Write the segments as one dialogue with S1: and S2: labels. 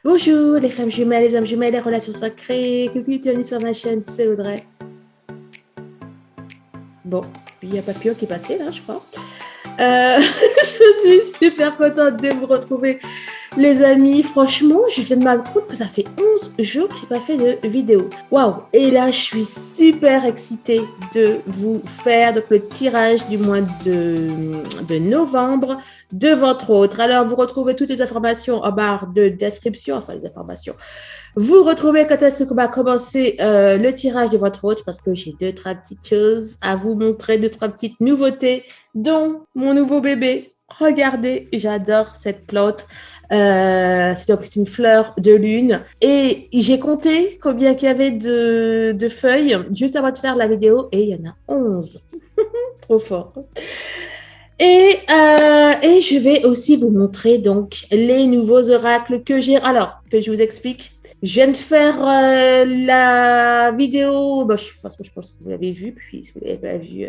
S1: Bonjour les femmes jumelles, les hommes jumelles, les relations sacrées. Coucou, bienvenue sur ma chaîne, c'est Audrey. Bon, il y a Papillon qui est passé là, je crois. Je suis super contente de vous retrouver, les amis. Franchement, je viens de me rendre compte que ça fait 11 jours que je n'ai pas fait de vidéo. Waouh! Et là, je suis super excitée de vous faire donc, le tirage du mois de novembre de votre autre. Alors, vous retrouvez toutes les informations en barre de description, enfin les informations. Vous retrouvez quand est-ce qu'on va commencer le tirage de votre autre parce que j'ai 2-3 petites choses à vous montrer, 2-3 petites nouveautés, dont mon nouveau bébé. Regardez, j'adore cette plante. C'est une fleur de lune. Et j'ai compté combien il y avait de feuilles juste avant de faire la vidéo et il y en a 11. Trop fort. Et je vais aussi vous montrer donc les nouveaux oracles que j'ai. Alors, que je vous explique. Je viens de faire la vidéo. Bah, je pense que vous l'avez vue. Puis, si vous ne l'avez pas vue,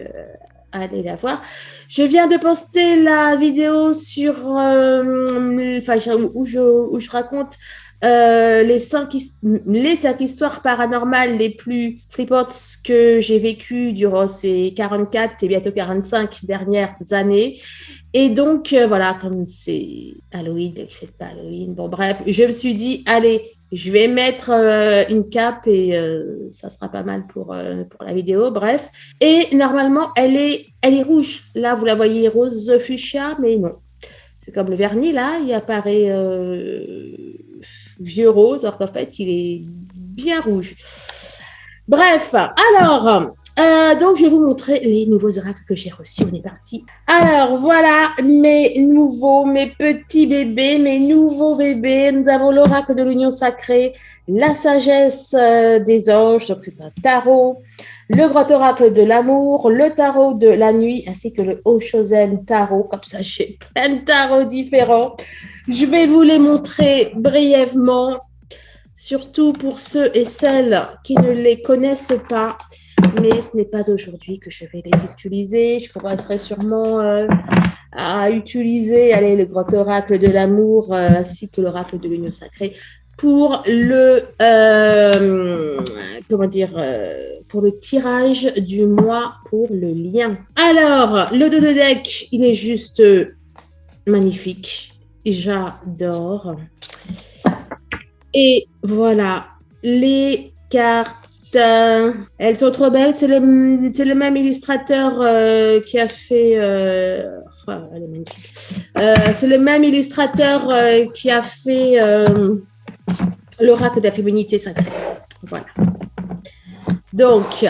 S1: allez la voir. Je viens de poster la vidéo sur, où je raconte les 5 histoires paranormales les plus flippantes que j'ai vécues durant ces 44 et bientôt 45 dernières années. Et donc, voilà, comme c'est Halloween, je ne fais pas Halloween. Bon, bref, je me suis dit, allez, je vais mettre une cape et ça sera pas mal pour la vidéo. Bref. Et normalement, elle est rouge. Là, vous la voyez rose fuchsia, mais non. C'est comme le vernis, là, il apparaît vieux rose, alors qu'en fait, il est bien rouge. Bref, alors, donc je vais vous montrer les nouveaux oracles que j'ai reçus. On est parti. Alors, voilà mes petits bébés, mes nouveaux bébés. Nous avons l'oracle de l'union sacrée, la sagesse des anges, donc c'est un tarot, le grand oracle de l'amour, le tarot de la nuit, ainsi que le Oshozen tarot. Comme ça, j'ai plein de tarots différents. Je vais vous les montrer brièvement, surtout pour ceux et celles qui ne les connaissent pas. Mais ce n'est pas aujourd'hui que je vais les utiliser. Je commencerai sûrement à utiliser le grand oracle de l'amour ainsi que l'oracle de l'union sacrée pour pour le tirage du mois pour le lien. Alors, le dos de deck, il est juste magnifique. J'adore. Et voilà, les cartes. Elles sont trop belles. C'est le même illustrateur qui a fait. Elle est magnifique. C'est le même illustrateur qui a fait l'oracle de la féminité sacrée. Voilà. Donc,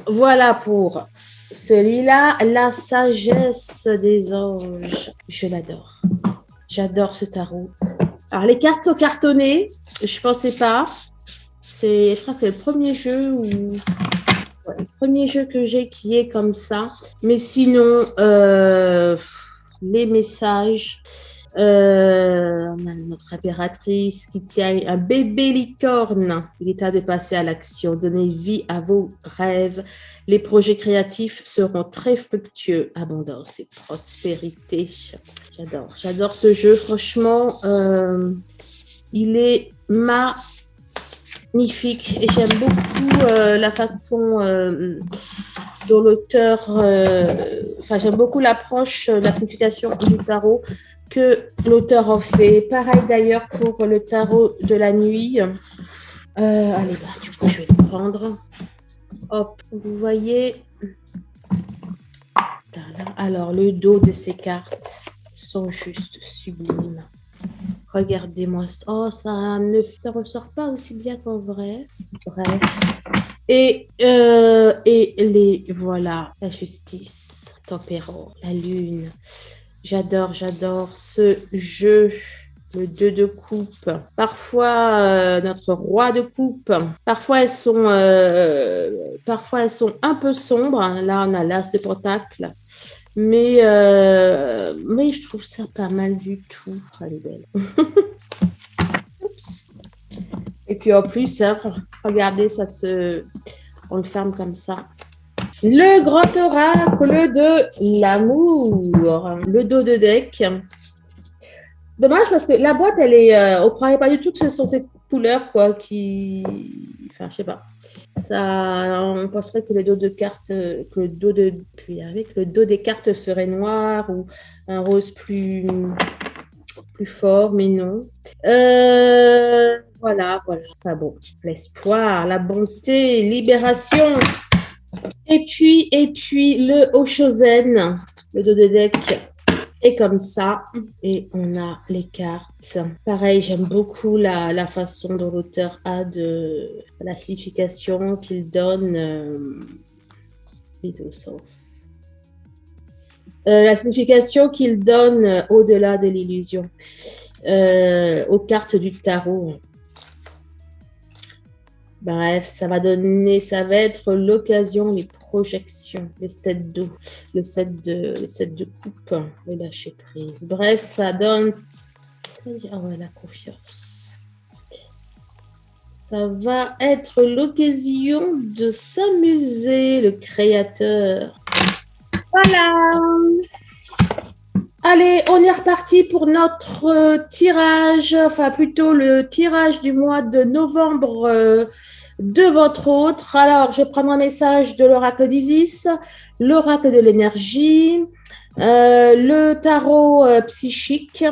S1: voilà pour celui-là. La sagesse des anges. Je l'adore. J'adore ce tarot. Alors, les cartes sont cartonnées. Je ne pensais pas. Je crois que c'est le premier jeu que j'ai qui est comme ça. Mais sinon, les messages. On a notre impératrice qui tient un bébé licorne. Il est temps de passer à l'action. Donnez vie à vos rêves. Les projets créatifs seront très fructueux. Abondance et prospérité. J'adore ce jeu. Franchement, il est magnifique. Et j'aime beaucoup la façon dont l'auteur... j'aime beaucoup l'approche, la signification du tarot que l'auteur en fait. Pareil d'ailleurs pour le tarot de la nuit. Allez, du coup, je vais le prendre. Hop, vous voyez. Alors, le dos de ces cartes sont juste sublimes. Regardez-moi ça. Oh, ça ne ressort pas aussi bien qu'en vrai. Bref. Et voilà, la justice, tempérance, la lune. J'adore Ce jeu, le 2 de coupe. Parfois, notre roi de coupe. Parfois, elles sont un peu sombres. Là, on a l'as de pentacle. Mais je trouve ça pas mal du tout. Oh, elle est belle. Oups. Et puis en plus, regardez, on le ferme comme ça. Le grand oracle de l'amour. Le dos de deck. Dommage parce que la boîte, elle est, on ne croirait pas du tout que ce sont ces couleurs, quoi, qui, enfin, je sais pas. Ça, on penserait que le dos de carte, que le dos de, puis avec le dos des cartes serait noir ou un rose plus fort, mais non. Voilà, voilà. Enfin bon, l'espoir, la bonté, libération. Et puis le Oshozen, le dos de deck est comme ça. Et on a les cartes. Pareil, j'aime beaucoup la façon dont l'auteur a de la signification qu'il donne. Au sens. La signification qu'il donne au-delà de l'illusion aux cartes du tarot. Bref, ça va être l'occasion, les projections, le 7 d'eau, le 7 de coupe, le lâcher prise. Bref, ça donne la confiance. Ça va être l'occasion de s'amuser, le créateur. Voilà. Allez, on est reparti pour notre tirage, enfin plutôt le tirage du mois de novembre de votre autre. Alors, je prends un message de l'oracle d'Isis, l'oracle de l'énergie, le tarot psychique,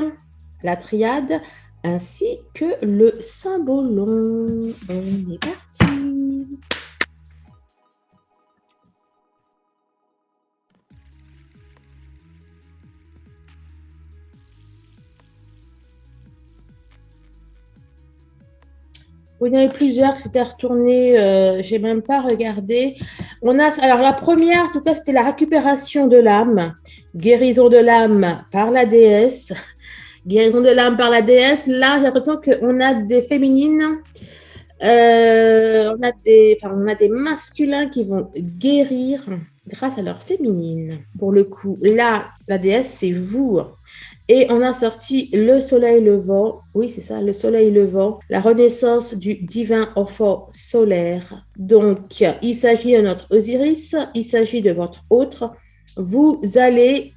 S1: la triade, ainsi que le symbolon. On est parti. Il y en avait plusieurs qui s'étaient retournés, je n'ai même pas regardé. Alors la première, en tout cas, c'était la récupération de l'âme, guérison de l'âme par la déesse. Guérison de l'âme par la déesse, là, j'ai l'impression qu'on a des féminines, on a des masculins qui vont guérir grâce à leur féminine. Pour le coup, là, la déesse, c'est vous. Et on a sorti le soleil levant, oui c'est ça, le soleil levant, la renaissance du divin enfant solaire. Donc, il s'agit de notre Osiris, il s'agit de votre autre. Vous allez,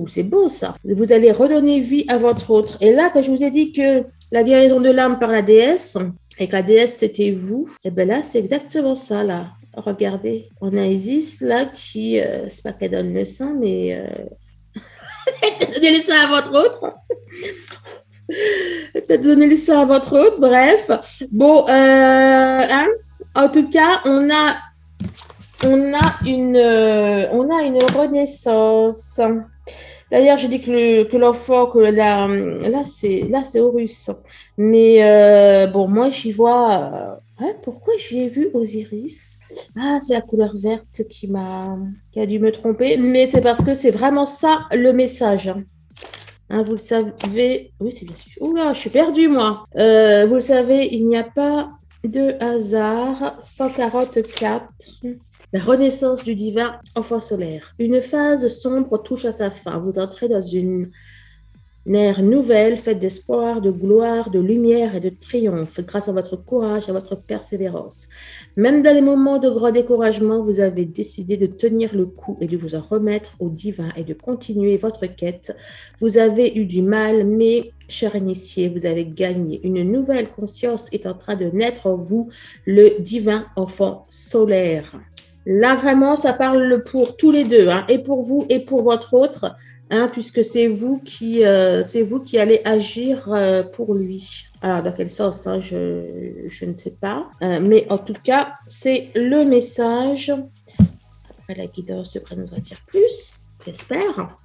S1: c'est beau ça, vous allez redonner vie à votre autre. Et là, quand je vous ai dit que la guérison de l'âme par la déesse, et que la déesse c'était vous, et bien là, c'est exactement ça là. Regardez, on a Isis là qui, c'est pas qu'elle donne le sein, mais... Donnez ça à votre autre. Peut-être donner ça à votre autre. Bref. Bon, en tout cas, on a une renaissance. D'ailleurs, j'ai dit que l'enfant, là c'est Horus. Mais bon, moi, j'y vois. Pourquoi j'y ai vu Osiris? Ah, c'est la couleur verte qui a dû me tromper. Mais c'est parce que c'est vraiment ça le message. Vous le savez. Oui, c'est bien sûr. Oula, je suis perdue, moi. Vous le savez, il n'y a pas de hasard. 144. La renaissance du divin enfant solaire. Une phase sombre touche à sa fin. Vous entrez dans une ère nouvelle, faite d'espoir, de gloire, de lumière et de triomphe, grâce à votre courage et à votre persévérance. Même dans les moments de grand découragement, vous avez décidé de tenir le coup et de vous en remettre au divin et de continuer votre quête. Vous avez eu du mal, mais, cher initié, vous avez gagné. Une nouvelle conscience est en train de naître en vous, le divin enfant solaire. Là, vraiment, ça parle pour tous les deux, et pour vous et pour votre autre. Puisque c'est vous qui allez agir pour lui. Alors, dans quel sens, je ne sais pas. Mais en tout cas, c'est le message. Après, la guidance devrait nous en dire plus, j'espère.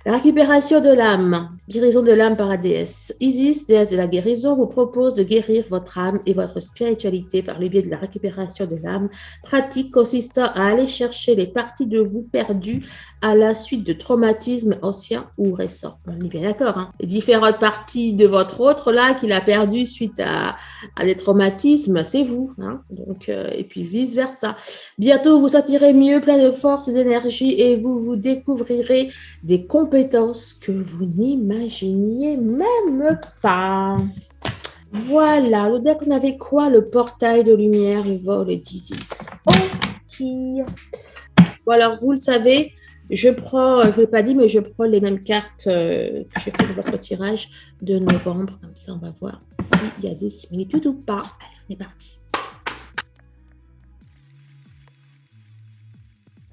S1: La récupération de l'âme, guérison de l'âme par la déesse. Isis, déesse de la guérison, vous propose de guérir votre âme et votre spiritualité par le biais de la récupération de l'âme, pratique consistant à aller chercher les parties de vous perdues à la suite de traumatismes anciens ou récents. On est bien d'accord, Les différentes parties de votre autre, là, qu'il a perdu suite à des traumatismes, c'est vous, Donc, et puis vice-versa. Bientôt, vous sentirez mieux, plein de force et d'énergie, et vous découvrirez des compétences que vous n'imaginiez même pas. Voilà, le deck, on avait quoi? Le portail de lumière, le vol d'Isis. Ok. Bon, alors, vous le savez, Je prends, je ne l'ai pas dit, mais je prends les mêmes cartes que j'ai fait de votre tirage de novembre. Comme ça, on va voir s'il y a des similitudes ou pas. Allez, on est parti.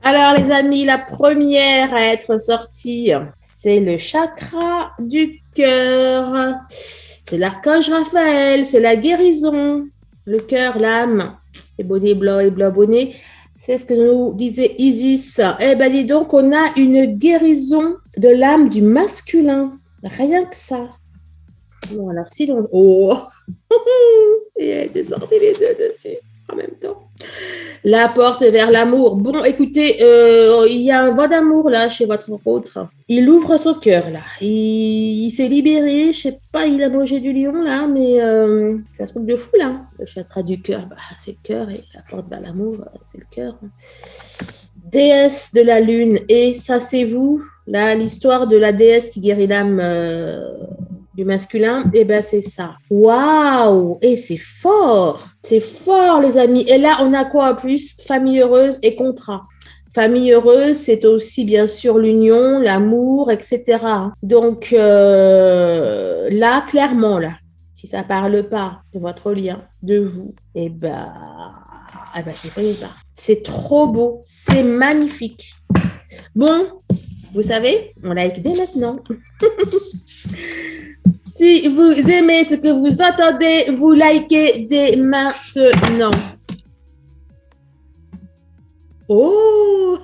S1: Alors, les amis, la première à être sortie, c'est le chakra du cœur. C'est l'archange Raphaël, c'est la guérison. Le cœur, l'âme, les bonnets blancs et blancs bonnets. C'est ce que nous disait Isis. Eh bien, dis donc, on a une guérison de l'âme du masculin. Rien que ça. Bon, alors, si l'on... Oh et elle est sortie les deux dessus en même temps. La porte vers l'amour. Bon, écoutez, il y a un vent d'amour là chez votre autre. Il ouvre son cœur là. Il s'est libéré. Je sais pas, il a mangé du lion là, mais c'est un truc de fou là. Le chakra du cœur, bah, c'est le cœur et la porte vers l'amour, c'est le cœur. Déesse de la lune. Et ça, c'est vous. Là, l'histoire de la déesse qui guérit l'âme du masculin, et ben c'est ça. Waouh! Et c'est fort! C'est fort, les amis. Et là, on a quoi en plus? Famille heureuse et contrat. Famille heureuse, c'est aussi bien sûr l'union, l'amour, etc. Donc là, clairement, là, si ça parle pas de votre lien, de vous, je ne connais pas. C'est trop beau, c'est magnifique. Bon, vous savez, on like dès maintenant. Si vous aimez ce que vous entendez, vous likez dès maintenant. Oh!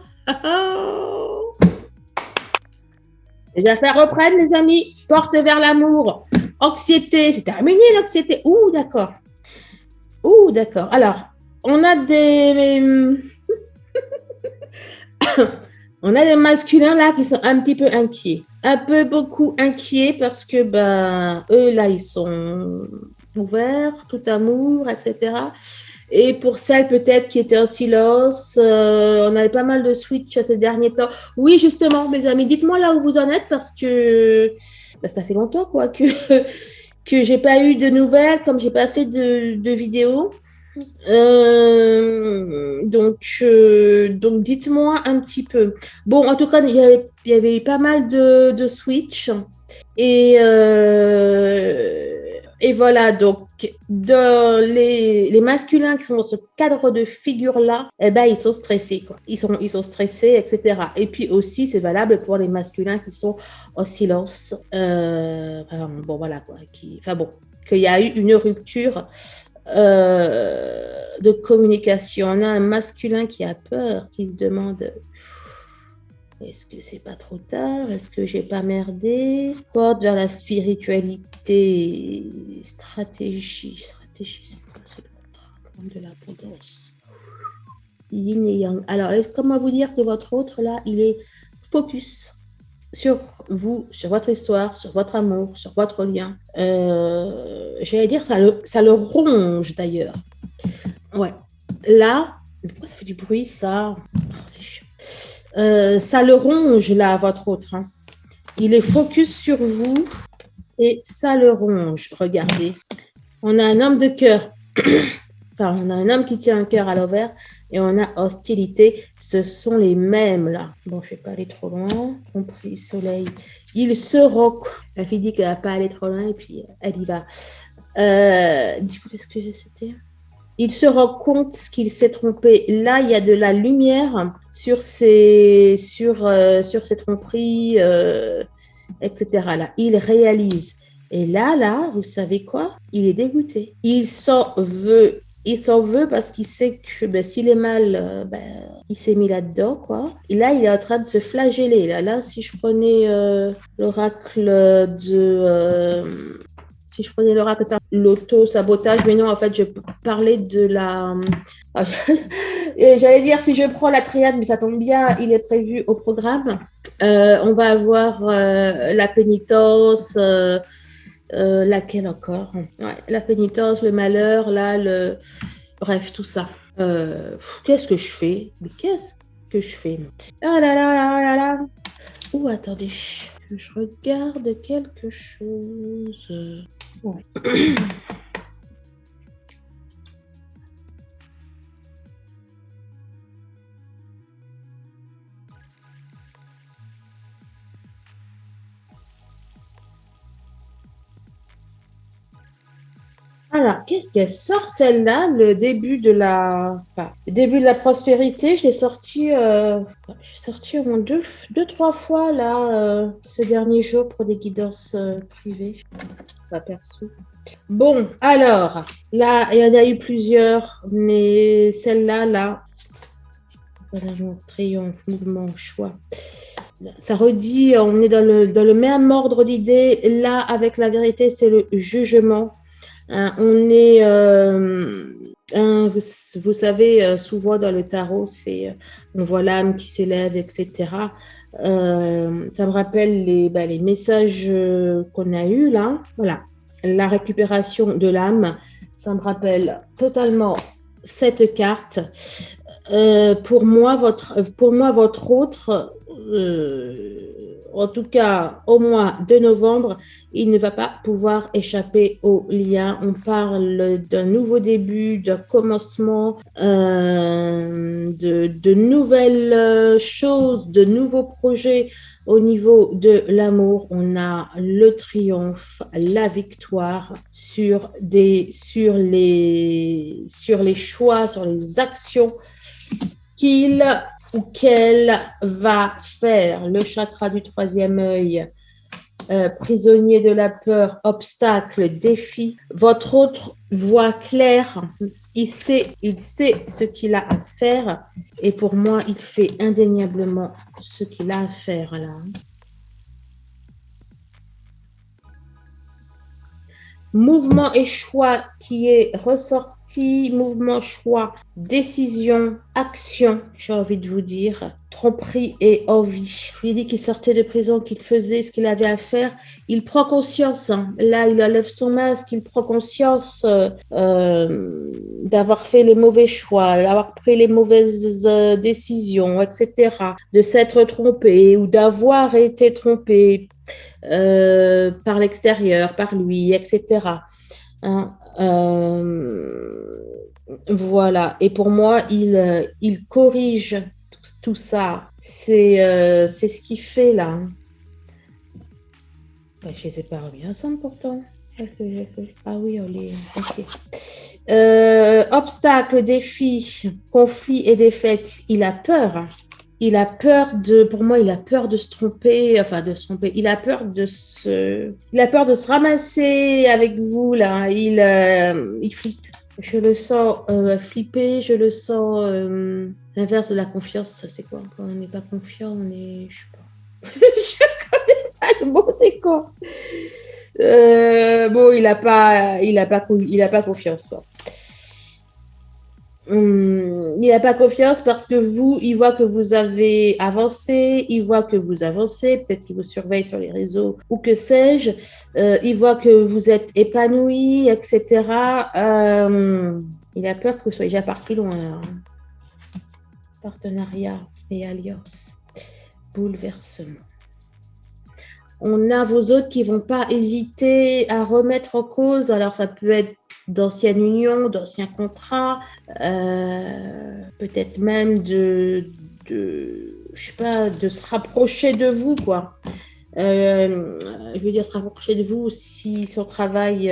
S1: Les affaires reprennent, les amis. Porte vers l'amour. Anxiété, c'est terminé l'anxiété. Ouh, d'accord. Ouh, d'accord. Alors, on a des... on a des masculins là qui sont un petit peu inquiets. Un peu beaucoup inquiets parce que, ben, eux là, ils sont ouverts, tout amour, etc. Et pour celles peut-être qui étaient en silence, on avait pas mal de switch ces derniers temps. Oui, justement, mes amis, dites-moi là où vous en êtes parce que ben, ça fait longtemps quoi que que j'ai pas eu de nouvelles, comme j'ai pas fait de vidéos. Donc dites-moi un petit peu. Bon, en tout cas, il y avait eu pas mal de switch. Et voilà, donc dans les masculins qui sont dans ce cadre de figure-là, eh ben, ils sont stressés, quoi. Ils sont stressés, etc. Et puis aussi, c'est valable pour les masculins qui sont en silence. Bon, voilà, quoi. Qu'il y a eu une rupture de communication. On a un masculin qui a peur, qui se demande est-ce que c'est pas trop tard? Est-ce que j'ai pas merdé? Porte vers la spiritualité, stratégie, c'est quoi? C'est le contrat de l'abondance. Yin et yang. Alors, comment vous dire que votre autre là, il est focus sur vous, sur votre histoire, sur votre amour, sur votre lien. J'allais dire, ça le ronge d'ailleurs. Ouais. Là, pourquoi ça fait du bruit ça? Oh, c'est chiant. Ça le ronge là, votre autre. Hein. Il est focus sur vous et ça le ronge. Regardez. On a un homme de cœur. Enfin, on a un homme qui tient un cœur à l'envers et on a hostilité. Ce sont les mêmes là. Bon, je ne vais pas aller trop loin. Compris, soleil. Il se rock. La fille dit qu'elle ne va pas aller trop loin et puis elle y va. Du coup, qu'est-ce que c'était? Il se rend compte qu'il s'est trompé. Là, il y a de la lumière sur ses tromperies, etc. Là, il réalise. Et là, vous savez quoi? Il est dégoûté. Il s'en veut. Il s'en veut parce qu'il sait que ben, s'il est mal, il s'est mis là-dedans, quoi. Et là, il est en train de se flageller. Là si je prenais l'oracle si je prenais l'oracle de l'auto-sabotage, mais non, en fait, je parlais de la... J'allais dire, si je prends la triade, mais ça tombe bien, il est prévu au programme. On va avoir la pénitence, laquelle encore? Ouais, la pénitence, le malheur, là, bref, tout ça. Qu'est-ce que je fais? Mais qu'est-ce que je fais? Ah là là là là là. Ouh, attendez, je regarde quelque chose. Ouais. Alors, qu'est-ce qu'elle sort celle-là? Le début de la prospérité, j'ai sorti au moins trois fois là ces derniers jours pour des guidances privées, pas perso. Bon, alors, là, il y en a eu plusieurs, mais celle-là, là, voilà, mon triomphe, mouvement, choix. Ça redit, on est dans le même ordre d'idée. Là, avec la vérité, c'est le jugement. Hein, on est, vous savez, souvent dans le tarot, on voit l'âme qui s'élève, etc. Ça me rappelle les messages qu'on a eus là. Voilà, la récupération de l'âme. Ça me rappelle totalement cette carte. Pour moi, votre autre, en tout cas au mois de novembre, il ne va pas pouvoir échapper au lien. On parle d'un nouveau début, d'un commencement, de nouvelles choses, de nouveaux projets. Au niveau de l'amour, on a le triomphe, la victoire sur les choix, sur les actions qu'il ou qu'elle va faire. Le chakra du troisième œil, prisonnier de la peur, obstacle, défi. Votre autre voit clair. Il sait ce qu'il a à faire. Et pour moi, il fait indéniablement ce qu'il a à faire là. Mouvement et choix qui est ressorti, mouvement, choix, décision, action, j'ai envie de vous dire, tromperie et envie. Je lui ai dit qu'il sortait de prison, qu'il faisait ce qu'il avait à faire. Il prend conscience, hein. Là, il enlève son masque, il prend conscience d'avoir fait les mauvais choix, d'avoir pris les mauvaises décisions, etc., de s'être trompé ou d'avoir été trompé par l'extérieur, par lui, etc. Hein, voilà. Et pour moi, il corrige tout ça. C'est ce qu'il fait là. Ben, je les ai pas remis ensemble pourtant. Ah oui, on les. Ok. Obstacle, défi, conflit et défaite. Il a peur. Il a peur pour moi, il a peur de se tromper, enfin de se tromper. Il a peur de se ramasser avec vous là. Il flippe. Je le sens flipper, je le sens l'inverse de la confiance. C'est quoi? Quand on n'est pas confiant, on est, je sais pas. Je connais pas le mot, c'est quoi? Bon, il a pas confiance quoi. Il n'a pas confiance parce que il voit que vous avez avancé, il voit que vous avancez, peut-être qu'il vous surveille sur les réseaux ou que sais-je, il voit que vous êtes épanoui, etc. Il a peur que vous soyez déjà parti loin. Là. Partenariat et alliance, bouleversement. On a vos autres qui vont pas hésiter à remettre en cause. Alors, ça peut être d'anciennes unions, d'anciens contrats, peut-être même je sais pas, de se rapprocher de vous, quoi. Je veux dire, se rapprocher de vous si son travail,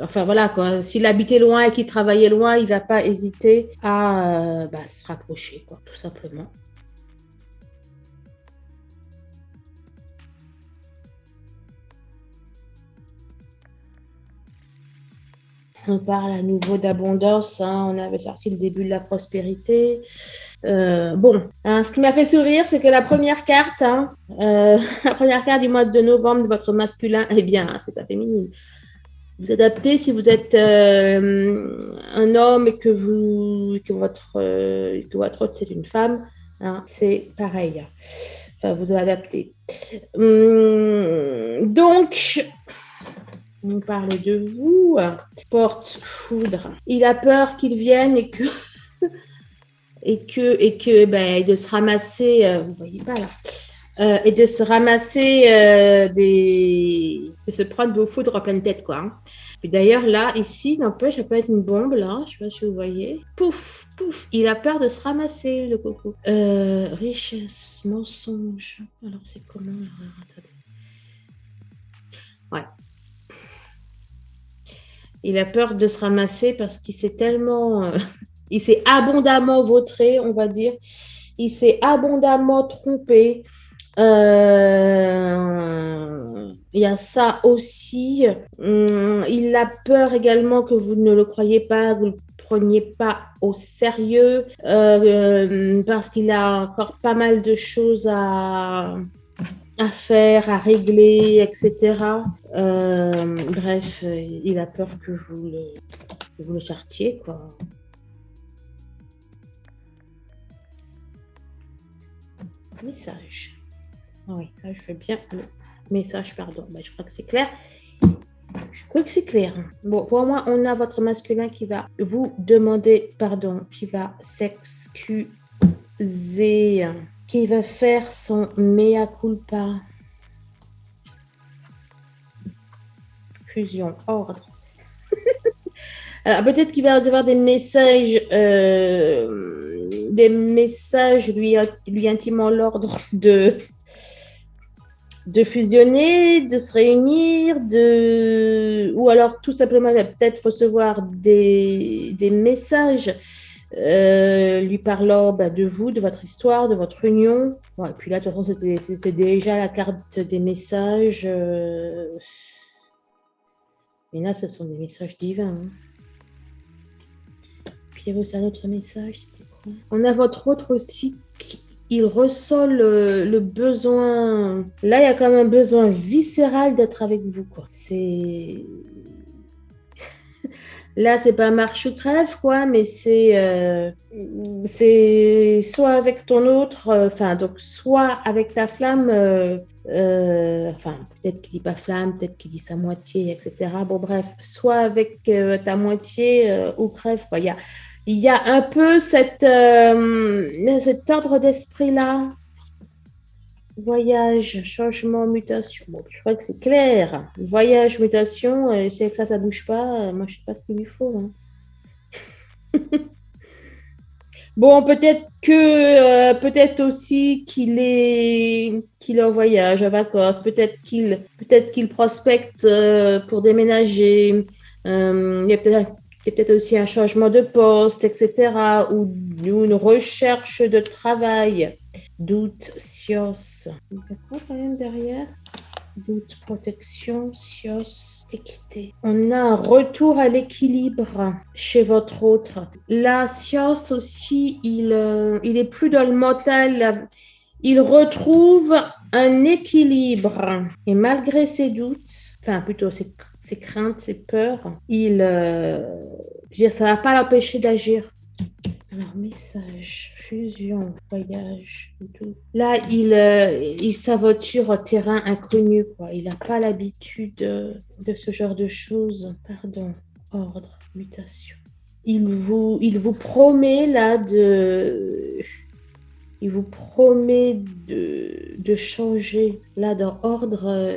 S1: enfin voilà, quoi. S'il habitait loin et qu'il travaillait loin, il va pas hésiter à se rapprocher, quoi, tout simplement. On parle à nouveau d'abondance, hein. On avait sorti le début de la prospérité. Bon, hein, ce qui m'a fait sourire, c'est que la première carte, hein, la première carte du mois de novembre de votre masculin, eh bien, c'est sa féminine. Vous adaptez si vous êtes un homme et que votre autre c'est une femme, hein, c'est pareil. Enfin, vous adaptez. Donc, on parle de vous, porte foudre. Il a peur qu'il vienne et que de se ramasser, vous voyez pas là, et de se ramasser de se prendre vos foudres en pleine tête quoi. Hein. Et d'ailleurs là, ici, n'empêche, ça peut être une bombe là, je sais pas si vous voyez. Pouf, pouf, il a peur de se ramasser le coco. Richesse, mensonge. Alors c'est comment là? Attendez. Ouais. Il a peur de se ramasser parce qu'il s'est tellement... il s'est abondamment vautré, on va dire. Il s'est abondamment trompé. Il y a ça aussi. Il a peur également que vous ne le croyez pas, vous ne le preniez pas au sérieux, parce qu'il a encore pas mal de choses à faire, à régler, etc. Bref, il a peur que vous le chartiez, quoi. Message. Ah oui, ça, je fais bien le message, pardon. Ben, je crois que c'est clair. Je crois que c'est clair. Bon, pour moi, on a votre masculin qui va vous demander pardon, qui va s'excuser, qui va faire son mea culpa. Fusion, ordre. Alors, peut-être qu'il va recevoir des messages lui intimant l'ordre de fusionner, de se réunir, ou alors tout simplement il va peut-être recevoir des messages lui parlant de vous, de votre histoire, de votre union. Bon, et puis là, de toute façon, c'était déjà la carte des messages. Mais là, ce sont des messages divins. Hein. Puis il y avait aussi un autre message, c'était quoi? On a votre autre aussi, il ressent le besoin. Là, il y a quand même un besoin viscéral d'être avec vous, quoi. Là, c'est pas marche ou crève, quoi, mais c'est soit avec ton autre, donc soit avec ta flamme, peut-être qu'il dit pas flamme, peut-être qu'il dit sa moitié, etc. Bon, bref, soit avec ta moitié ou crève, quoi. Il y a un peu cet ordre d'esprit-là. Voyage, changement, mutation. Bon, je crois que c'est clair. Voyage, mutation, c'est que ça bouge pas. Moi, je sais pas ce qu'il lui faut. Hein. Bon, peut-être aussi qu'il est en voyage, en vacances. Peut-être qu'il prospecte pour déménager. Il y a peut-être aussi un changement de poste, etc. Ou une recherche de travail. Doute, science. Il y a quoi quand même derrière? Doute, protection, science, équité. On a un retour à l'équilibre chez votre autre. La science aussi, il est plus dans le mental. Il retrouve un équilibre. Et malgré ses doutes, enfin plutôt ses craintes, ses peurs, ça ne va pas l'empêcher d'agir. Alors, message, fusion, voyage, tout. Là, il s'aventure au terrain inconnu, quoi. Il n'a pas l'habitude de ce genre de choses. Pardon, ordre, mutation. Il vous promet là il vous promet de changer. Là, dans ordre,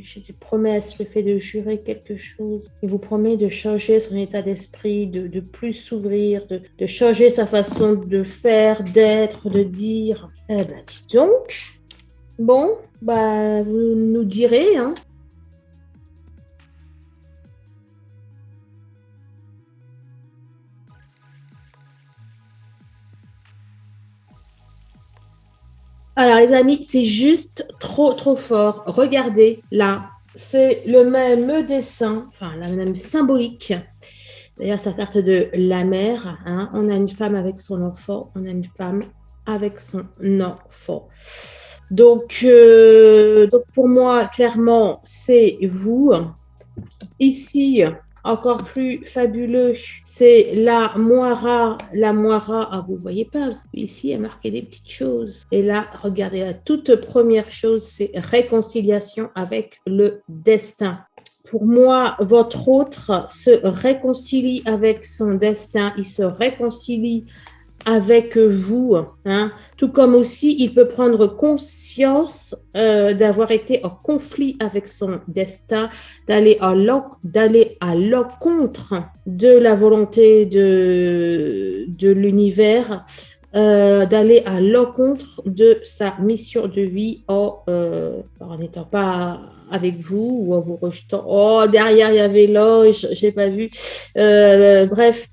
S1: je te promets, le fait de jurer quelque chose. Il vous promet de changer son état d'esprit, de plus s'ouvrir, de changer sa façon de faire, d'être, de dire. Eh ben, dis donc. Bon, vous nous direz, hein. Alors, les amis, c'est juste trop, trop fort. Regardez, là, c'est le même dessin, enfin, la même symbolique. D'ailleurs, ça carte de la mère. Hein. On a une femme avec son enfant, on a une femme avec son enfant. Donc pour moi, clairement, c'est vous. Ici, encore plus fabuleux, c'est la moira. La moira, vous ne voyez pas, ici, il y a marqué des petites choses. Et là, regardez, la toute première chose, c'est réconciliation avec le destin. Pour moi, votre autre se réconcilie avec son destin, il se réconcilie avec vous, hein. Tout comme aussi il peut prendre conscience d'avoir été en conflit avec son destin, d'aller à l'encontre de la volonté de l'univers, d'aller à l'encontre de sa mission de vie en n'étant pas avec vous ou en vous rejetant. Oh, derrière, il y avait l'ange, j'ai pas vu. Bref,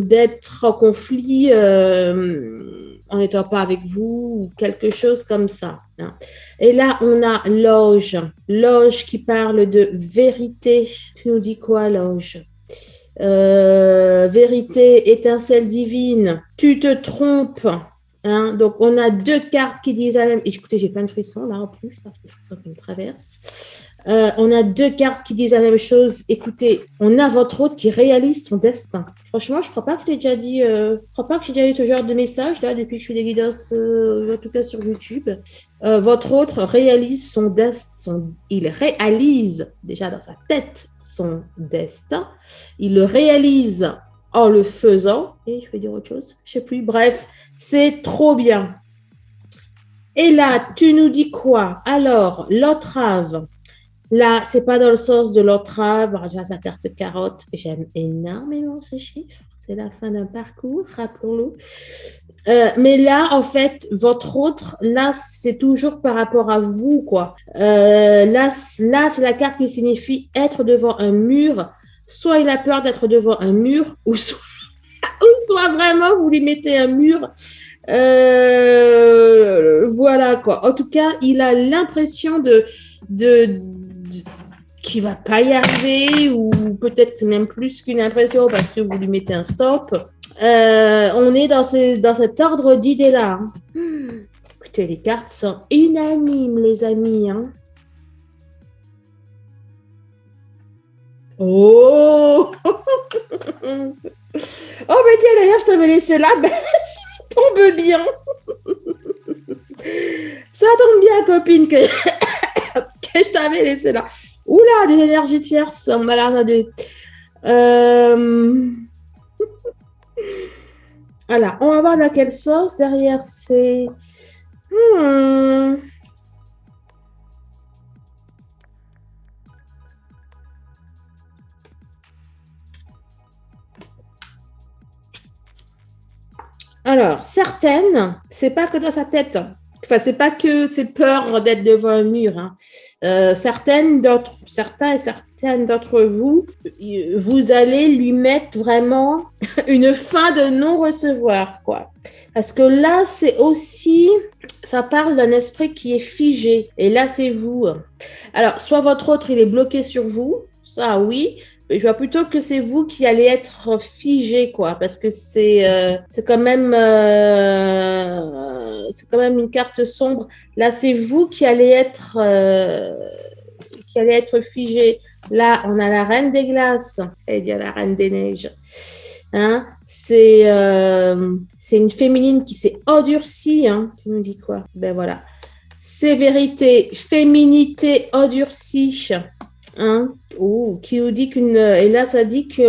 S1: d'être en conflit en n'étant pas avec vous ou quelque chose comme ça. Hein. Et là, on a l'ange qui parle de vérité. Tu nous dis quoi, l'ange? Vérité, étincelle divine, tu te trompes. Hein? Donc, on a deux cartes qui disent la même. Écoutez, j'ai plein de frissons là en plus, ça, des frissons qui me traversent. On a deux cartes qui disent la même chose. Écoutez, on a votre hôte qui réalise son destin. Franchement, je ne crois pas que je l'ai déjà dit. Je crois pas que j'ai déjà eu ce genre de message là depuis que je fais des guidances, en tout cas sur YouTube. Votre hôte réalise son destin. Il réalise déjà dans sa tête son destin. Il le réalise en le faisant. Et je vais dire autre chose. Je ne sais plus. Bref, c'est trop bien. Et là, tu nous dis quoi? Alors, l'entrave. Là, c'est pas dans le sens de l'entrave. Déjà, sa carte carotte, j'aime énormément ce chiffre. C'est la fin d'un parcours, rappelons-le. Mais là, en fait, votre autre, là, c'est toujours par rapport à vous, quoi. Là, c'est la carte qui signifie être devant un mur. Soit il a peur d'être devant un mur, ou soit vraiment vous lui mettez un mur. Voilà, quoi. En tout cas, il a l'impression qu'il va pas y arriver, ou peut-être c'est même plus qu'une impression parce que vous lui mettez un stop. On est dans cet ordre d'idées-là. Écoutez, les cartes sont unanimes, les amis. Hein. Oh oh, mais tiens, d'ailleurs, je t'avais laissé là. Ben, ça tombe bien. Ça tombe bien, copine, que je t'avais laissé là. Oula, des énergies tierces, on m'a l'air d'aller. Voilà, on va voir dans quelle sauce. Derrière, c'est... Alors, certaines, c'est pas que dans sa tête. Enfin, c'est pas que c'est peur d'être devant un mur. Hein. Certains et certaines d'entre vous, vous allez lui mettre vraiment une fin de non-recevoir, quoi. Parce que là, c'est aussi, ça parle d'un esprit qui est figé. Et là, c'est vous. Alors, soit votre autre, il est bloqué sur vous, ça oui. Je vois plutôt que c'est vous qui allez être figé, quoi, parce que c'est quand même une carte sombre. Là, c'est vous qui allez être figé. Là, on a la reine des glaces, et bien la reine des neiges. Hein, c'est une féminine qui s'est endurcie. Hein. Tu nous dis quoi? Ben voilà. Sévérité, féminité endurcie. Hein? Oh, qui nous dit qu'une... Et là, ça dit que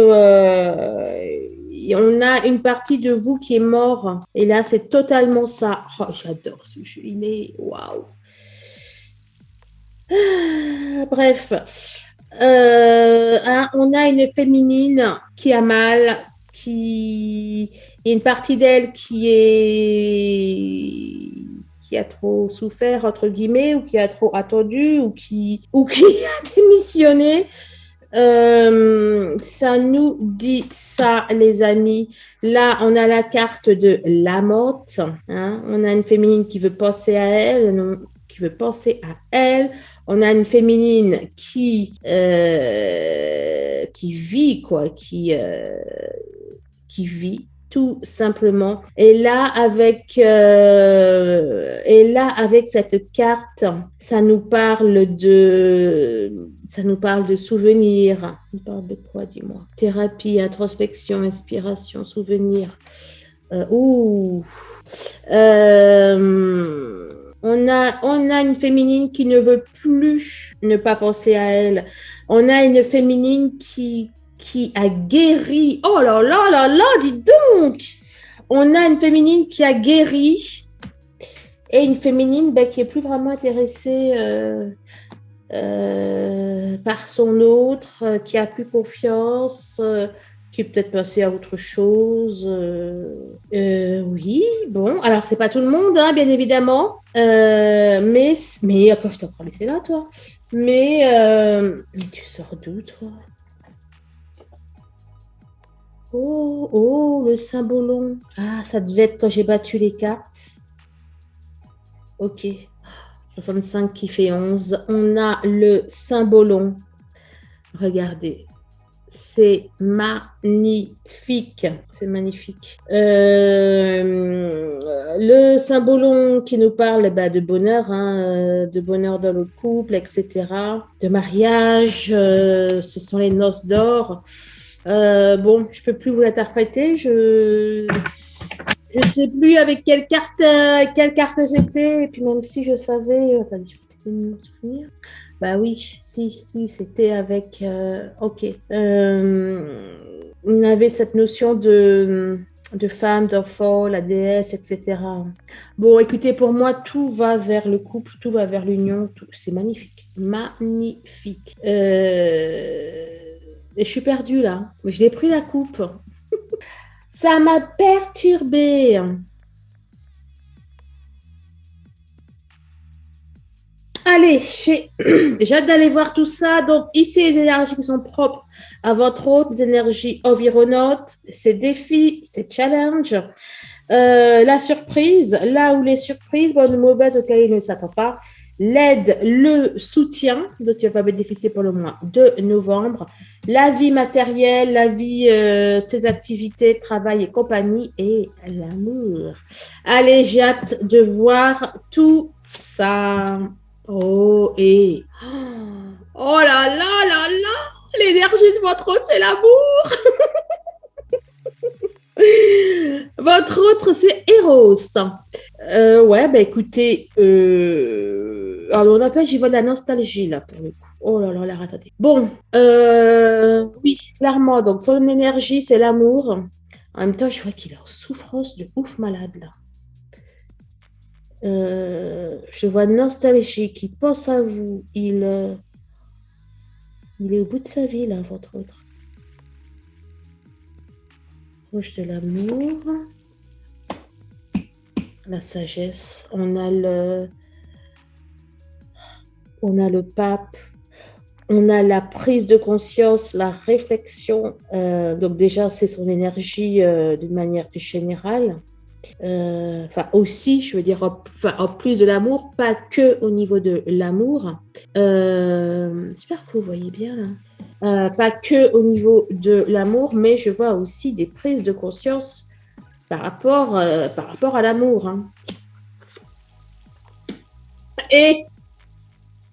S1: on a une partie de vous qui est mort. Et là, c'est totalement ça. Oh, j'adore ce jeu. Il est... Waouh. Bref. On a une féminine qui a mal, qui... Il y a une partie d'elle qui a trop souffert, entre guillemets, ou qui a trop attendu, ou qui a démissionné. Ça nous dit ça, les amis. Là, on a la carte de l'amante. Hein? On a une féminine qui veut penser à elle, On a une féminine qui vit, quoi, qui vit tout simplement. Et là, avec cette carte, ça nous parle de souvenirs. On parle de quoi, dis-moi? Thérapie, introspection, inspiration, souvenir. On a une féminine qui ne veut plus ne pas penser à elle. On a une féminine qui a guéri. Oh là là là là, dis donc! On a une féminine qui a guéri et une féminine qui est plus vraiment intéressée par son autre, qui a plus confiance, qui est peut-être passé à autre chose. Oui, bon, alors c'est pas tout le monde, hein, bien évidemment, mais après je t'en prends laisser là, toi. Mais tu sors d'où, toi? Oh, oh, le symbolon. Ah, ça devait être quand j'ai battu les cartes. Ok. 65 qui fait 11. On a le symbolon. Regardez. C'est magnifique. C'est magnifique. Le symbolon qui nous parle de bonheur, hein, de bonheur dans le couple, etc. De mariage. Ce sont les noces d'or. Bon, je ne peux plus vous l'interpréter. Je ne sais plus avec quelle carte c'était. Et puis même si je savais... attendez, je vais me souvenir. Bah oui, si, c'était avec... ok. On avait cette notion de femme, d'enfant, la déesse, etc. Bon, écoutez, pour moi, tout va vers le couple, tout va vers l'union. C'est magnifique. Magnifique. Et je suis perdue là. Je l'ai pris la coupe. Ça m'a perturbée. Allez, j'ai hâte d'aller voir tout ça. Donc, ici, les énergies qui sont propres à votre hôte, les énergies environnantes, ces défis, ces challenges. La surprise, là où les surprises, bonnes ou mauvaises, auxquelles il ne s'attend pas. L'aide, le soutien, dont tu vas pas bénéficier pour le mois de novembre. La vie matérielle, la vie, ses activités, travail et compagnie, et l'amour. Allez, j'ai hâte de voir tout ça. Oh, et... Oh là là là là! L'énergie de votre hôte, c'est l'amour! Votre autre, c'est Eros. Ouais, bah écoutez, alors on appelle, j'y vois de la nostalgie là pour le coup. Oh là là, attendez. Bon, oui, clairement, donc son énergie, c'est l'amour. En même temps, je vois qu'il est en souffrance de ouf malade là. Je vois nostalgique, il pense à vous, il est au bout de sa vie là, votre autre. Roche de l'amour. La sagesse. On a le pape. On a la prise de conscience, la réflexion. Donc déjà, c'est son énergie d'une manière générale. Enfin aussi, je veux dire, en plus de l'amour, pas que au niveau de l'amour. J'espère que vous voyez bien là. Pas que au niveau de l'amour, mais je vois aussi des prises de conscience par rapport à l'amour. Hein. Et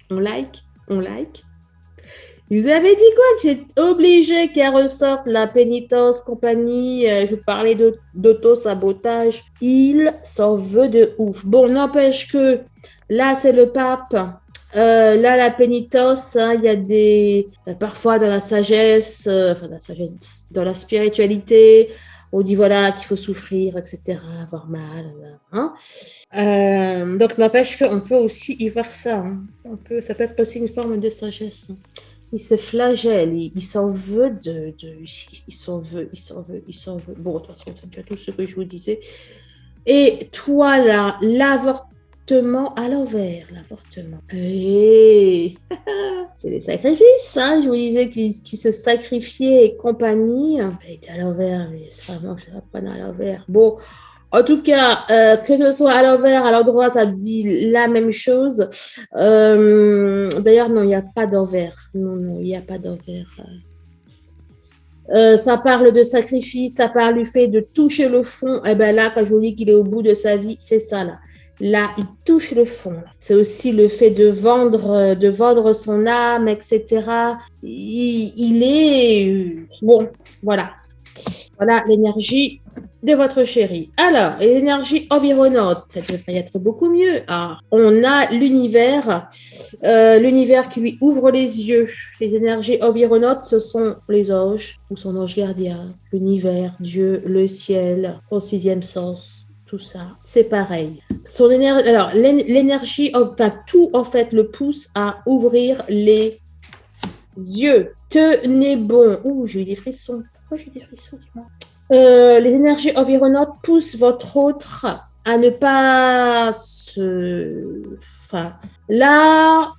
S1: on like. Vous avez dit quoi? Que j'ai obligé qu'elle ressorte la pénitence, compagnie. Je vous parlais d'auto-sabotage. Il s'en veut de ouf. Bon, n'empêche que là, c'est le pape. Là, la pénitence, hein, il y a parfois dans la sagesse, dans la spiritualité, on dit voilà qu'il faut souffrir, etc., avoir mal. Hein. Donc, n'empêche qu'on peut aussi y voir ça. Hein. Ça peut être aussi une forme de sagesse. Hein. Il se flagelle, il s'en veut il s'en veut. Bon, de toute façon, c'est déjà tout ce que je vous disais. Et toi, là, l'avortement à l'envers, l'avortement. Hey. C'est des sacrifices, hein. Je vous disais qu'il se sacrifiait et compagnie. Il était à l'envers, mais c'est vraiment que je l'apprenne à l'envers. Bon, en tout cas, que ce soit à l'envers, à l'endroit, ça dit la même chose. D'ailleurs, non, il n'y a pas d'envers. Non, il n'y a pas d'envers. Ça parle de sacrifice, ça parle du fait de toucher le fond. Et bien là, quand je vous dis qu'il est au bout de sa vie, c'est ça là. Là, il touche le fond. C'est aussi le fait de vendre son âme, etc. Il est... Bon, voilà. Voilà l'énergie de votre chéri. Alors, l'énergie environnante, ça devrait être beaucoup mieux. Ah, on a l'univers qui lui ouvre les yeux. Les énergies environnantes, ce sont les anges ou son ange gardien, l'univers, Dieu, le ciel, au sixième sens. Tout ça, c'est pareil. Alors, l'énergie, enfin, tout en fait le pousse à ouvrir les yeux. tenez bon. Ouh, j'ai eu des frissons. Pourquoi j'ai eu des frissons, dis-moi. Les énergies environnantes poussent votre autre à ne pas se... Enfin, là,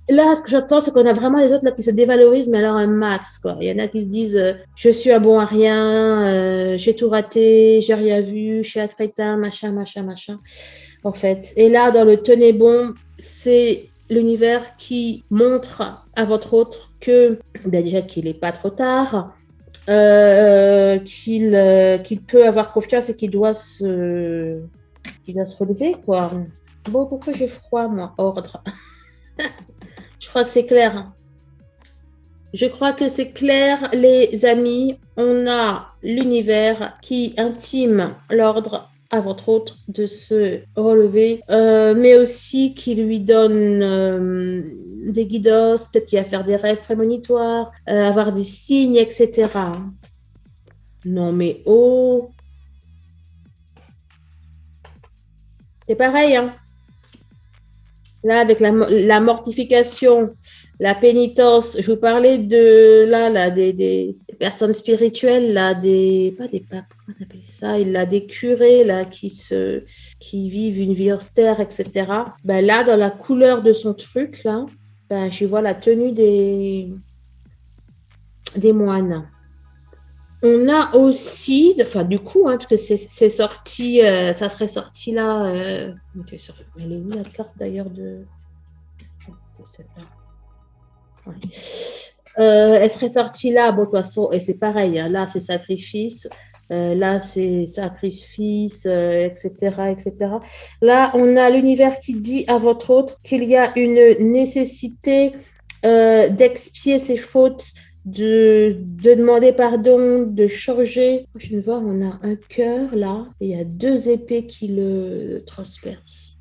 S1: ce que j'entends, c'est qu'on a vraiment des autres là, qui se dévalorisent, mais alors un max, quoi. Il y en a qui se disent je suis un bon à rien, j'ai tout raté, j'ai rien vu, je suis un crétin, machin, machin, machin. En fait. Et là, dans le tenez bon, c'est l'univers qui montre à votre autre que, ben déjà, qu'il n'est pas trop tard, qu'il peut avoir confiance et qu'il doit se relever, quoi. Bon, pourquoi j'ai froid, moi? Ordre. Je crois que c'est clair. Je crois que c'est clair, les amis. On a l'univers qui intime l'ordre à votre autre de se relever, mais aussi qui lui donne des guidances, peut-être qu'il va faire des rêves prémonitoires, avoir des signes, etc. Non, mais oh, c'est pareil, hein. Là, avec la mortification, la pénitence, je vous parlais de là des personnes spirituelles, là, pas des papes, comment on appelle ça, il a des curés là qui vivent une vie austère, etc. Ben là, dans la couleur de son truc, là, ben, je vois la tenue des moines. On a aussi, enfin du coup, hein, parce que c'est sorti, ça serait sorti là. Elle est où la carte d'ailleurs de celle-là? Ouais. Elle serait sortie là, bon, de toute façon, et c'est pareil, hein, là c'est sacrifice, là c'est sacrifice, etc., etc. Là, on a l'univers qui dit à votre autre qu'il y a une nécessité d'expier ses fautes, de demander pardon, de changer. Je viens de voir, on a un cœur là, et il y a 2 épées qui le transpercent.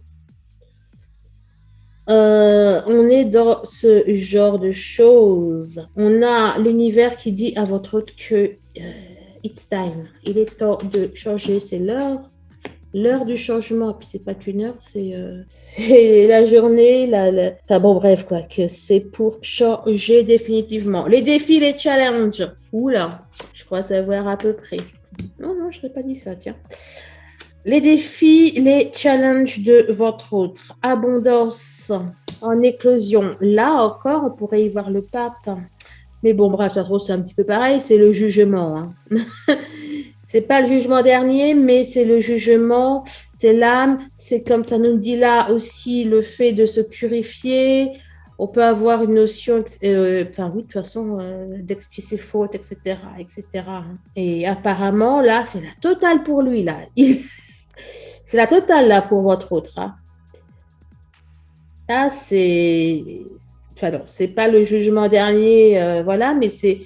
S1: On est dans ce genre de choses. On a l'univers qui dit à votre autre que it's time. Il est temps de changer. C'est l'heure du changement. Puis c'est pas qu'une heure, c'est la journée. Enfin bon, bref, quoi, que c'est pour changer définitivement. Les défis, les challenges. Oula, je crois savoir à peu près. Non, je n'aurais pas dit ça, tiens. Les défis, les challenges de votre autre. Abondance en éclosion. Là encore, on pourrait y voir le pape. Mais bon, bref, c'est un petit peu pareil, c'est le jugement. Hein. C'est pas le jugement dernier, mais c'est le jugement, c'est l'âme. C'est comme ça nous dit là aussi le fait de se purifier. On peut avoir une notion, oui, de toute façon, d'expier ses fautes, etc., etc. Et apparemment, là, c'est la totale pour lui, là. C'est la totale là pour votre autre. Hein. Là, enfin non, c'est pas le jugement dernier, voilà, mais c'est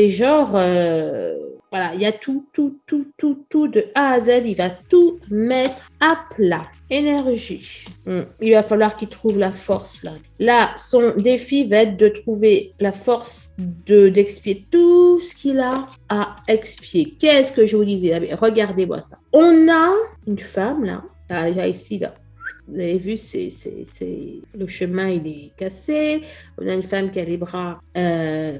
S1: genre, voilà, il y a tout de A à Z, il va tout mettre à plat. Énergie. Il va falloir qu'il trouve la force là. Là, son défi va être de trouver la force d'expier tout ce qu'il a à expier. Qu'est-ce que je vous disais? Regardez-moi ça. On a une femme là, ici là. Vous avez vu, le chemin, il est cassé. On a une femme qui a les bras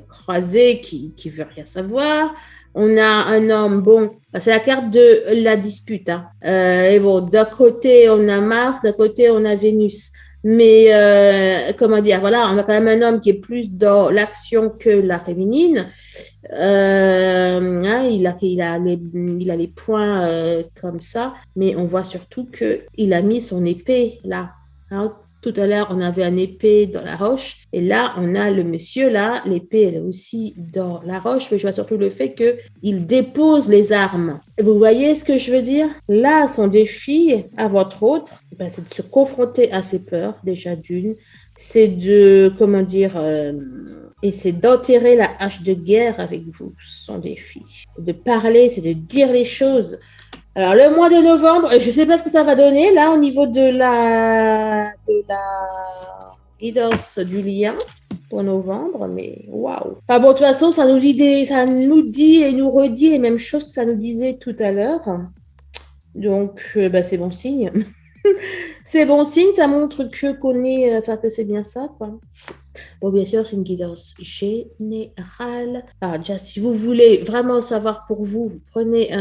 S1: croisés, qui veut rien savoir. On a un homme, bon, c'est la carte de la dispute. Hein. Et bon, d'un côté, on a Mars, d'un côté, on a Vénus. Mais, comment dire, voilà, on a quand même un homme qui est plus dans l'action que la féminine. Hein, il a les points comme ça, mais on voit surtout qu'il a mis son épée là. Hein. Tout à l'heure, on avait un épée dans la roche, et là, on a le monsieur là, l'épée, elle est aussi dans la roche, mais je vois surtout le fait qu'il dépose les armes. Vous voyez ce que je veux dire? Là, son défi à votre autre, ben, c'est de se confronter à ses peurs, déjà d'une, c'est de, comment dire, et c'est d'enterrer la hache de guerre avec vous, son défi. C'est de parler, c'est de dire les choses. Alors, le mois de novembre, je ne sais pas ce que ça va donner, là, au niveau de la guidance du lien pour novembre, mais waouh. Enfin bon, de toute façon, ça nous dit et nous redit les mêmes choses que ça nous disait tout à l'heure. Donc, c'est bon signe. C'est bon signe, ça montre que c'est bien ça, quoi. Bon, bien sûr, c'est une guidance générale. Alors, déjà, si vous voulez vraiment savoir pour vous, vous prenez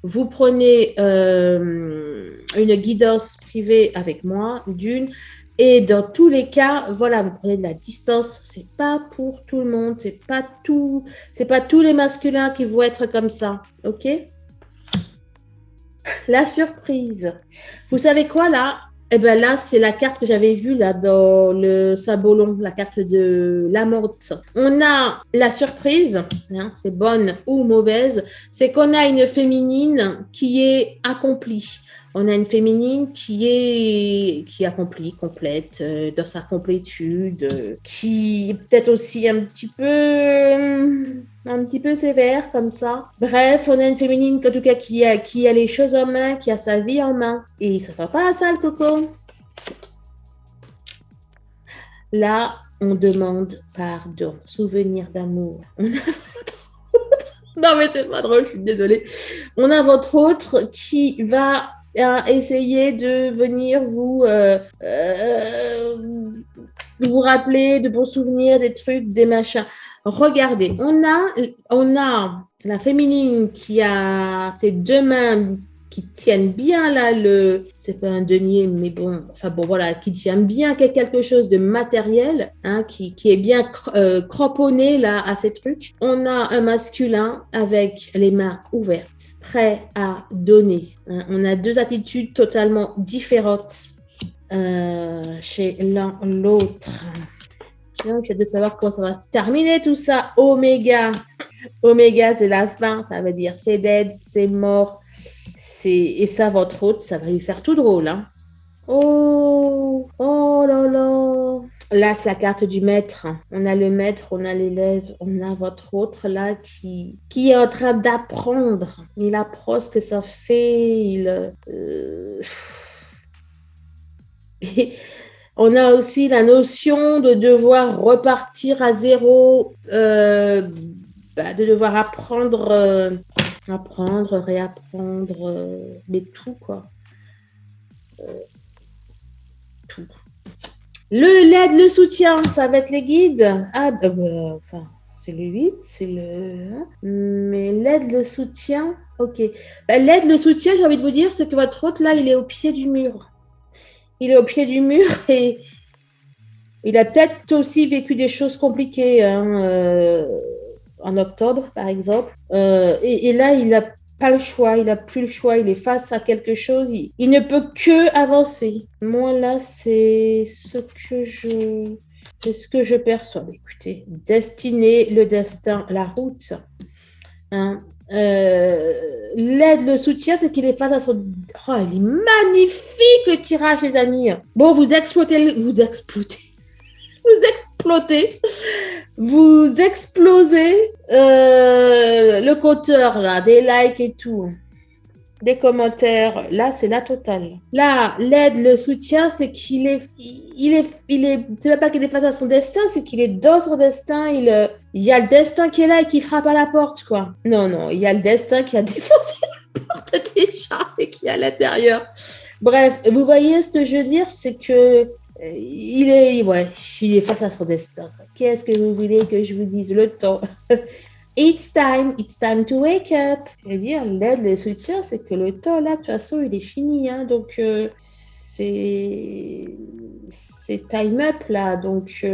S1: vous prenez une guidance privée avec moi, d'une. Et dans tous les cas, voilà, vous prenez de la distance. C'est pas pour tout le monde. C'est pas tous les masculins qui vont être comme ça. OK? La surprise. Vous savez quoi là? Eh bien là, c'est la carte que j'avais vue là dans le sabolon, la carte de la morte. On a la surprise, hein, c'est bonne ou mauvaise, c'est qu'on a une féminine qui est accomplie. On a une féminine qui est accomplie, complète, dans sa complétude, qui est peut-être aussi un petit peu sévère comme ça. Bref, on a une féminine en tout cas qui a les choses en main, qui a sa vie en main. Et ça ne va pas à ça le coco. Là, on demande pardon. Souvenir d'amour. Non, mais c'est pas drôle, je suis désolée. On a votre autre qui va essayer de venir vous rappeler de bons souvenirs, des trucs, des machins. Regardez, on a la féminine qui a ses deux mains qui tiennent bien là c'est pas un denier, mais bon, enfin bon voilà, qui tient bien quelque chose de matériel, hein, qui est bien cramponné là à ces trucs. On a un masculin avec les mains ouvertes, prêt à donner. Hein. On a deux attitudes totalement différentes chez l'un l'autre. J'ai hâte de savoir comment ça va se terminer tout ça. Oméga. Oméga, c'est la fin. Ça veut dire c'est dead, c'est mort. Et ça, votre hôte, ça va lui faire tout drôle. Hein. Oh, oh là là. Là, c'est la carte du maître. On a le maître, on a l'élève, on a votre autre là qui est en train d'apprendre. Il apprend ce que ça fait. On a aussi la notion de devoir repartir à zéro, de devoir apprendre, réapprendre, mais tout, quoi. Tout. L'aide, le soutien, ça va être les guides. Ah, enfin, c'est le 8, c'est le... Mais l'aide, le soutien, ok. L'aide, le soutien, j'ai envie de vous dire, c'est que votre hôte, là, il est au pied du mur. Il est au pied du mur et il a peut-être aussi vécu des choses compliquées en octobre, par exemple. Et là, il n'a pas le choix, il n'a plus le choix, il est face à quelque chose. Il ne peut que avancer. Moi, là, c'est ce que je perçois. Écoutez, destinée, le destin, la route. Hein. L'aide, le soutien, c'est qu'il est face à son... Oh, il est magnifique le tirage, les amis. Bon, vous explosez, le compteur, là, des likes et tout, des commentaires. Là, c'est la totale. Là, l'aide, le soutien, c'est qu'il est, c'est même pas qu'il est face à son destin, c'est qu'il est dans son destin. Il y a le destin qui est là et qui frappe à la porte, quoi. Non, il y a le destin qui a défoncé la porte déjà et qui est à l'intérieur. Bref, vous voyez ce que je veux dire, c'est que il est face à son destin. Qu'est-ce que vous voulez que je vous dise? Le temps. It's time to wake up. Je veux dire, l'aide, le soutien, c'est que le temps, là, de toute façon, il est fini. Hein, donc, c'est time up, là. Donc,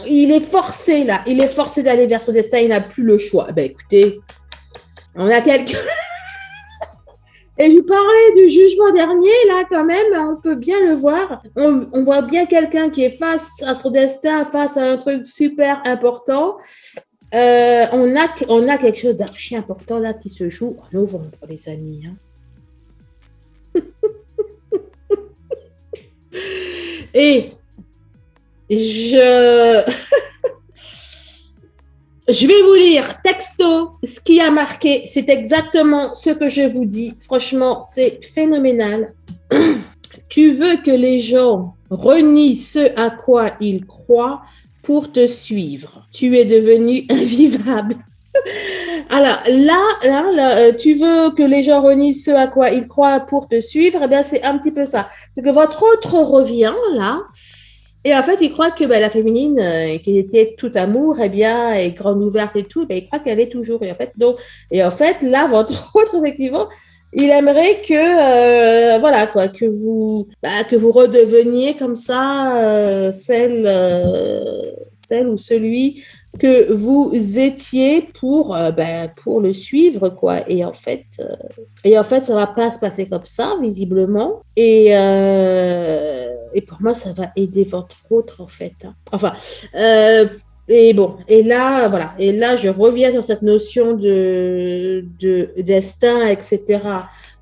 S1: il est forcé, là. Il est forcé d'aller vers son destin. Il n'a plus le choix. Ben, écoutez, on a quelqu'un... Et je parlais du jugement dernier, là, quand même, on peut bien le voir. On voit bien quelqu'un qui est face à son destin, face à un truc super important. On a quelque chose d'archi important, là, qui se joue en novembre, les amis. Hein. Et je vais vous lire texto ce qui a marqué. C'est exactement ce que je vous dis. Franchement, c'est phénoménal. Tu veux que les gens renient ce à quoi ils croient pour te suivre. Tu es devenu invivable. Alors là, tu veux que les gens renient ce à quoi ils croient pour te suivre. Eh bien, c'est un petit peu ça. C'est que votre autre revient là. Et en fait, il croit que la féminine, qui était tout amour, eh bien, et grande ouverte et tout, il croit qu'elle est toujours. Et en fait, là, votre autre, effectivement, il aimerait que, voilà, quoi, que vous redeveniez comme ça, celle ou celui que vous étiez pour le suivre, quoi. Et en fait, ça va pas se passer comme ça, visiblement. Et pour moi, ça va aider votre autre, en fait, hein. Enfin, et bon, et là, voilà. Et là, je reviens sur cette notion de destin, etc.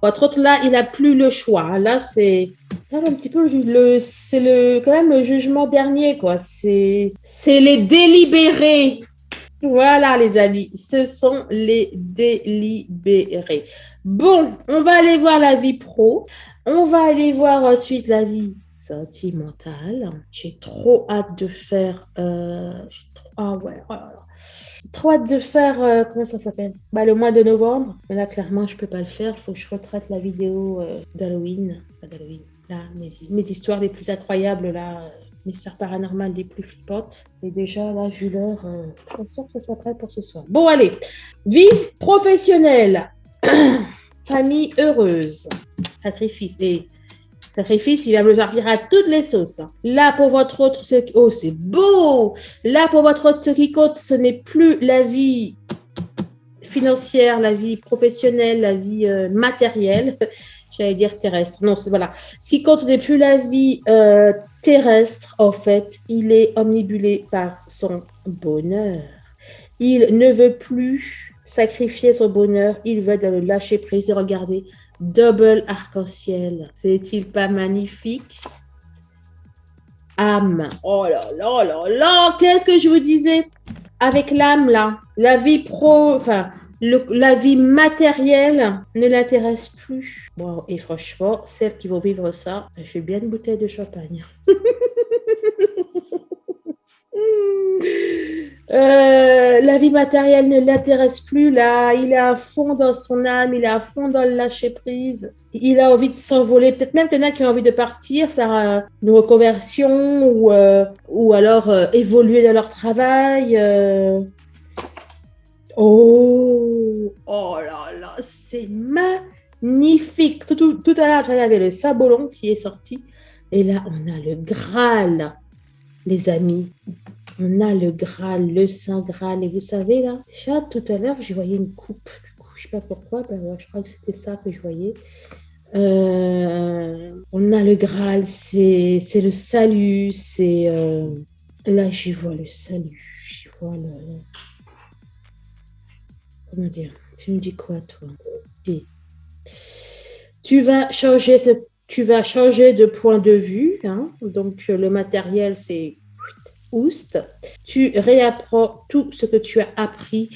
S1: Votre autre, là, il n'a plus le choix. Là, c'est quand même un petit peu quand même le jugement dernier, quoi. C'est les délibérés. Voilà, les amis, ce sont les délibérés. Bon, on va aller voir la vie pro. On va aller voir ensuite la vie sentimentale. J'ai trop hâte de faire. Ah ouais, oh là là. Trop hâte de faire. Comment ça s'appelle? Le mois de novembre. Mais là, clairement, je peux pas le faire. Il faut que je retraite la vidéo d'Halloween. Pas d'Halloween. Là, mes histoires les plus incroyables, là. Mystère paranormal les plus flippantes. Et déjà, là, vu l'heure, je suis sûre que ça sera prêt pour ce soir. Bon, allez. Vie professionnelle. Famille heureuse. Sacrifice. Et sacrifice, il va me le faire dire à toutes les sauces. Là, pour votre autre, oh, c'est beau. Là, pour votre autre, ce qui compte, ce n'est plus la vie financière, la vie professionnelle, la vie matérielle. J'allais dire terrestre. Non, voilà. Ce qui compte, ce n'est plus la vie terrestre, en fait. Il est omnibulé par son bonheur. Il ne veut plus sacrifier son bonheur. Il veut le lâcher prise. Et regardez, double arc-en-ciel. C'est-il pas magnifique? Âme. Oh là là là là. Qu'est-ce que je vous disais? Avec l'âme, là, la vie la vie matérielle ne l'intéresse plus. Bon, et franchement, celles qui vont vivre ça, je vais bien une bouteille de champagne. La vie matérielle ne l'intéresse plus. Là, il est à fond dans son âme, il est à fond dans le lâcher-prise. Il a envie de s'envoler. Peut-être même qu'il y en a qui ont envie de partir, faire une reconversion ou alors évoluer dans leur travail. Oh là là, c'est magnifique. Tout à l'heure, il y avait le sabolon qui est sorti. Et là, on a le Graal, les amis. On a le Graal, le Saint Graal. Et vous savez, là, déjà, tout à l'heure, je voyais une coupe. Du coup, je ne sais pas pourquoi. Je crois que c'était ça que je voyais. On a le Graal, c'est le salut. Là, j'y vois le salut. J'y vois le... Comment dire? Tu me dis quoi, toi? Et tu vas changer de point de vue, hein? Donc, le matériel, c'est oust. Tu réapprends tout ce que tu as appris.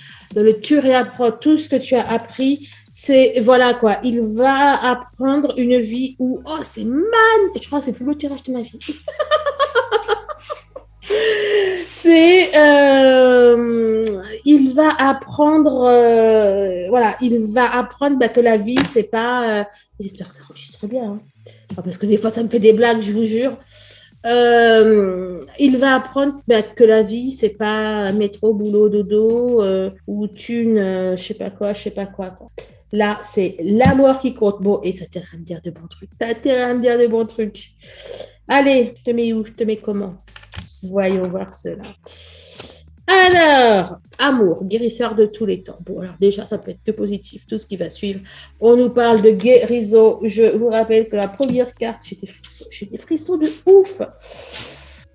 S1: Tu réapprends tout ce que tu as appris. C'est, voilà quoi, il va apprendre une vie où, oh, c'est je crois que c'est le plus beau tirage de ma vie. Il va apprendre, que la vie, c'est pas. J'espère que ça enregistre bien, hein. Parce que des fois, ça me fait des blagues, je vous jure. Il va apprendre que la vie, c'est pas métro, boulot, dodo, ou thune, je sais pas quoi. Là, c'est l'amour qui compte. Bon, et ça t'intéresse à me dire de bons trucs. Allez, je te mets où? Je te mets comment? Voyons voir cela. Alors, amour, guérisseur de tous les temps. Bon, alors déjà, ça peut être que positif, tout ce qui va suivre. On nous parle de guérison. Je vous rappelle que la première carte, j'ai des frissons de ouf.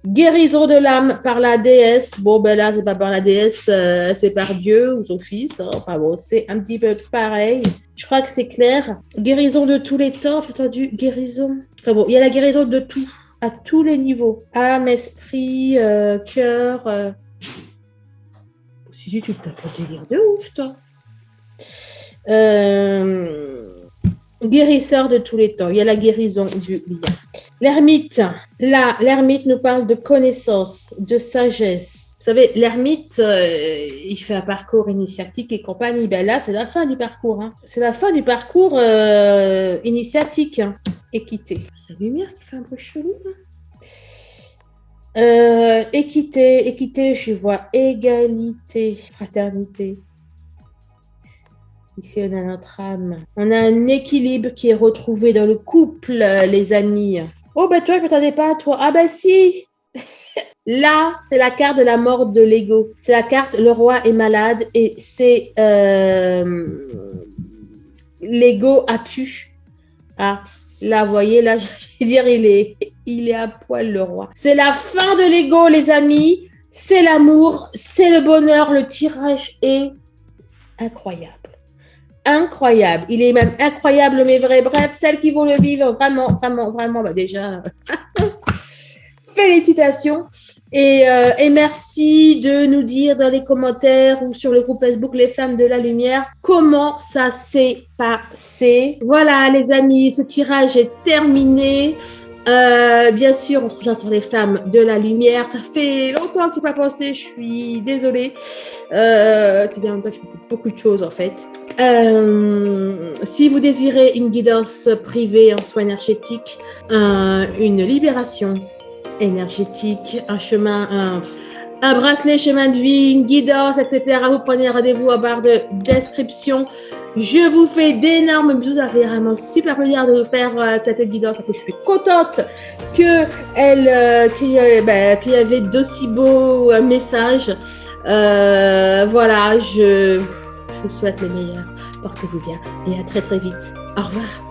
S1: Guérison de l'âme par la déesse. Bon, là, c'est pas par la déesse, c'est par Dieu ou son fils, hein. Enfin bon, c'est un petit peu pareil. Je crois que c'est clair. Guérison de tous les temps, j'ai entendu guérison. Enfin bon, il y a la guérison de tout, à tous les niveaux. Âme, esprit, cœur. Si tu tapes un délire de ouf, toi. Guérisseur de tous les temps. Il y a la guérison du lien. L'ermite. Là, l'ermite nous parle de connaissance, de sagesse. Vous savez, l'ermite, il fait un parcours initiatique et compagnie. Là, c'est la fin du parcours, hein. C'est la fin du parcours initiatique, hein. Équité. C'est la lumière qui fait un peu chelou, hein. Équité, je vois égalité, fraternité. Ici, on a notre âme. On a un équilibre qui est retrouvé dans le couple, les amis. Oh, ben toi, je ne m'attendais pas à toi. Ah, ben si. Là, c'est la carte de la mort de l'ego. C'est la carte le roi est malade et c'est l'ego a pu. Ah, là, vous voyez, là, je vais dire, il est à poil le roi. C'est la fin de l'ego, les amis. C'est l'amour, c'est le bonheur. Le tirage est incroyable. Incroyable. Il est même incroyable, mais vrai. Bref, celles qui vont le vivre, vraiment, vraiment, vraiment, bah déjà, félicitations. Et merci de nous dire dans les commentaires ou sur le groupe Facebook Les Flammes de la Lumière comment ça s'est passé. Voilà, les amis, ce tirage est terminé. Bien sûr, on se rejoint sur Les Flammes de la Lumière. Ça fait longtemps que je n'ai pas pensé, je suis désolée. C'est bien longtemps que je fais beaucoup de choses en fait. Si vous désirez une guidance privée en soins énergétiques, une libération énergétique, un chemin, un bracelet chemin de vie, une guidance, etc. Vous prenez rendez-vous en barre de description. Je vous fais d'énormes bisous. Ça fait vraiment super plaisir de vous faire cette guidance. Je suis contente qu'il y avait d'aussi beaux messages. Voilà, je vous souhaite le meilleur. Portez-vous bien et à très très vite. Au revoir.